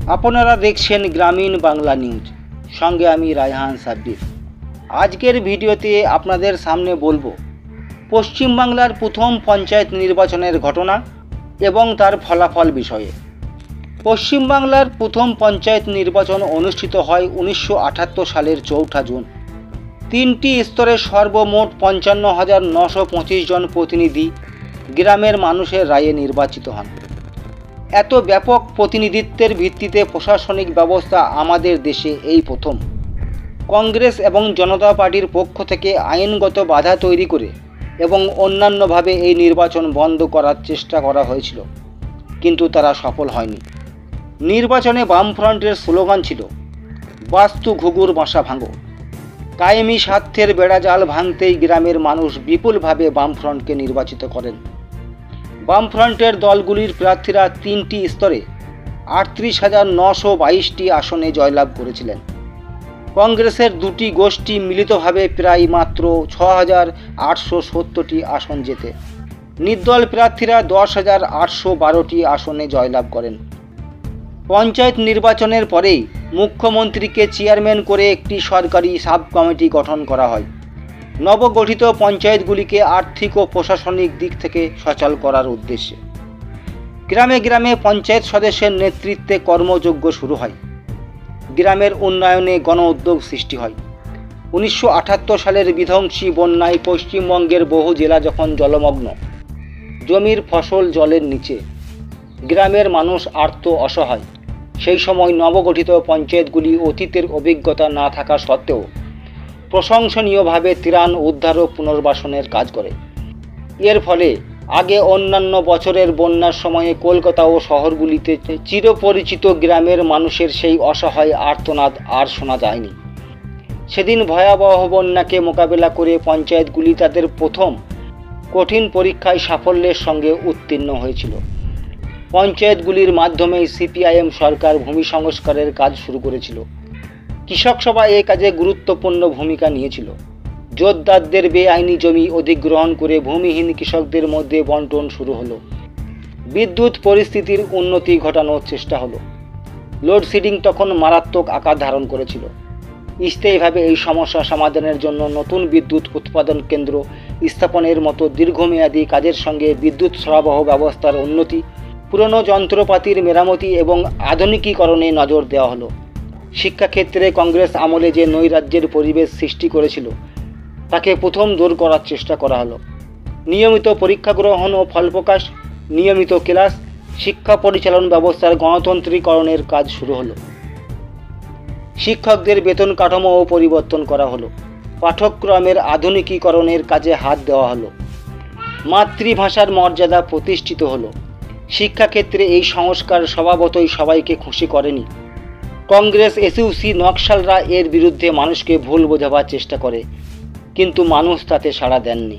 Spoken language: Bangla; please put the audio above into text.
আপনারা দেখছেন গ্রামীণ বাংলা নিউজ, সঙ্গে আমি রায়হান সাব্বির। আজকের ভিডিওতে আপনাদের সামনে বলবো পশ্চিমবাংলার প্রথম পঞ্চায়েত নির্বাচনের ঘটনা এবং তার ফলাফল বিষয়ে। পশ্চিমবাংলার প্রথম পঞ্চায়েত নির্বাচন অনুষ্ঠিত হয় 1978 সালের 4 জুন। 3টি স্তরে সর্বমোট 55,925 জন প্রতিনিধি গ্রামের মানুষের রায়ে নির্বাচিত হন। এত ব্যাপক প্রতিনিধিত্বের ভিত্তিতে প্রশাসনিক ব্যবস্থা আমাদের দেশে এই প্রথম। কংগ্রেস এবং জনতা পার্টির পক্ষ থেকে আইনগত বাধা তৈরি করে এবং অন্যান্যভাবে এই নির্বাচন বন্ধ করার চেষ্টা করা হয়েছিল, কিন্তু তারা সফল হয়নি। নির্বাচনে বামফ্রন্টের স্লোগান ছিল বাস্তু ঘুঘুর বাসা ভাঙো। কায়েমি স্বার্থের বেড়াজাল ভাঙতেই গ্রামের মানুষ বিপুলভাবে বামফ্রন্টকে নির্বাচিত করেন। বামফ্রন্টের দলগুলির প্রার্থীরা 3টি স্তরে 38,922টি আসনে জয়লাভ করেছিলেন। কংগ্রেসের 2টি গোষ্ঠী মিলিতভাবে প্রায় মাত্র 6,870টি আসন জেতে। নির্দল প্রার্থীরা 10,812টি আসনে জয়লাভ করেন। পঞ্চায়েত নির্বাচনের পরেই মুখ্যমন্ত্রীকে চেয়ারম্যান করে একটি সরকারি সাব কমিটি গঠন করা হয়, নবগঠিত পঞ্চায়েতগুলিকে আর্থিক ও প্রশাসনিক দিক থেকে সচল করার উদ্দেশ্যে। গ্রামে গ্রামে পঞ্চায়েত সদস্যের নেতৃত্বে কর্মযজ্ঞ শুরু হয়। গ্রামের উন্নয়নে গণ উদ্যোগ সৃষ্টি হয়। 1978 সালের বিধ্বংসী বন্যায় পশ্চিমবঙ্গের বহু জেলা যখন জলমগ্ন, জমির ফসল জলের নিচে, গ্রামের মানুষ আর্ত অসহায়, সেই সময় নবগঠিত পঞ্চায়েতগুলি অতীতের অভিজ্ঞতা না থাকা সত্ত্বেও প্রশংসনীয়ভাবে ত্রাণ উদ্ধার ও পুনর্বাসনের কাজ করে। এর ফলে আগে অন্যান্য বছরের বন্যার সময়ে কলকাতা ও শহরগুলিতে চিরপরিচিত গ্রামের মানুষের সেই অসহায় আর্তনাদ আর শোনা যায়নি। সেদিন ভয়াবহ বন্যাকে মোকাবেলা করে পঞ্চায়েতগুলি তাদের প্রথম কঠিন পরীক্ষায় সাফল্যের সঙ্গে উত্তীর্ণ হয়েছিল। পঞ্চায়েতগুলির মাধ্যমেই সিপিআইএম সরকার ভূমি সংস্কারের কাজ শুরু করেছিল। কৃষক সভা এই কাজে গুরুত্বপূর্ণ ভূমিকা নিয়েছিল। জোতদারদের বেআইনি জমি অধিগ্রহণ করে ভূমিহীন কৃষকদের মধ্যে বন্টন শুরু হলো। বিদ্যুৎ পরিস্থিতির উন্নতি ঘটানোর চেষ্টা হলো। লোডশেডিং তখন মারাত্মক আকার ধারণ করেছিল। স্থায়ীভাবে এই সমস্যা সমাধানের জন্য নতুন বিদ্যুৎ উৎপাদন কেন্দ্র স্থাপনের মতো দীর্ঘমেয়াদী কাজের সঙ্গে বিদ্যুৎ সরবরাহ ব্যবস্থার উন্নতি, পুরনো যন্ত্রপাতির মেরামতি এবং আধুনিকীকরণে নজর দেওয়া হলো। শিক্ষাক্ষেত্রে কংগ্রেস আমলে যে নৈরাজ্যের পরিবেশ সৃষ্টি করেছিল তাকে প্রথম দূর করার চেষ্টা করা হলো। নিয়মিত পরীক্ষা গ্রহণ ও ফল প্রকাশ, নিয়মিত ক্লাস, শিক্ষা পরিচালন ব্যবস্থার গণতন্ত্রীকরণের কাজ শুরু হলো। শিক্ষকদের বেতন কাঠামোও পরিবর্তন করা হলো। পাঠ্যক্রমের আধুনিকীকরণের কাজে হাত দেওয়া হলো। মাতৃভাষার মর্যাদা প্রতিষ্ঠিত হলো। শিক্ষাক্ষেত্রে এই সংস্কার স্বভাবতই সবাইকে খুশি করেনি। কংগ্রেস এসইউসি নকশালরা এর বিরুদ্ধে মানুষকে ভুল বোঝাবার চেষ্টা করে, কিন্তু মানুষ তাতে সাড়া দেননি।